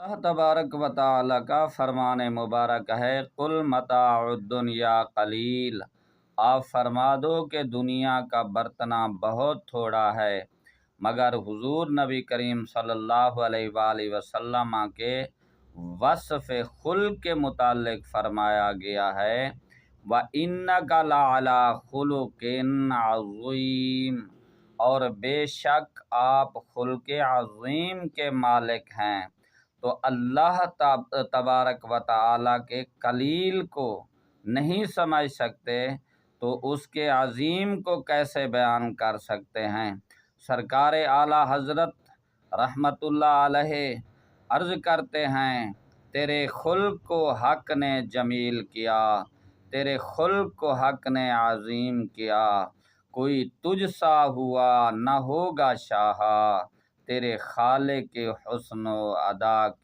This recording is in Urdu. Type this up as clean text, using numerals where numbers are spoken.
اللہ تبارک و تعالی کا فرمان مبارک ہے، قل متاع الدنیا قلیل، آپ فرما دو کہ دنیا کا برتنا بہت تھوڑا ہے، مگر حضور نبی کریم صلی اللہ علیہ وآلہ وسلم کے وصف خلق کے متعلق فرمایا گیا ہے، وَإِنَّكَ لَعَلَىٰ خُلُقٍ عَظِيمٍ، اور بے شک آپ خلق عظیم کے مالک ہیں۔ تو اللہ تبارک و تعالی کے قلیل کو نہیں سمجھ سکتے تو اس کے عظیم کو کیسے بیان کر سکتے ہیں؟ سرکار اعلیٰ حضرت رحمت اللہ علیہ عرض کرتے ہیں، تیرے خلق کو حق نے جمیل کیا، تیرے خلق کو حق نے عظیم کیا، کوئی تجھ سا ہوا نہ ہوگا شاہا، تیرے خالق کے حسن و ادا کی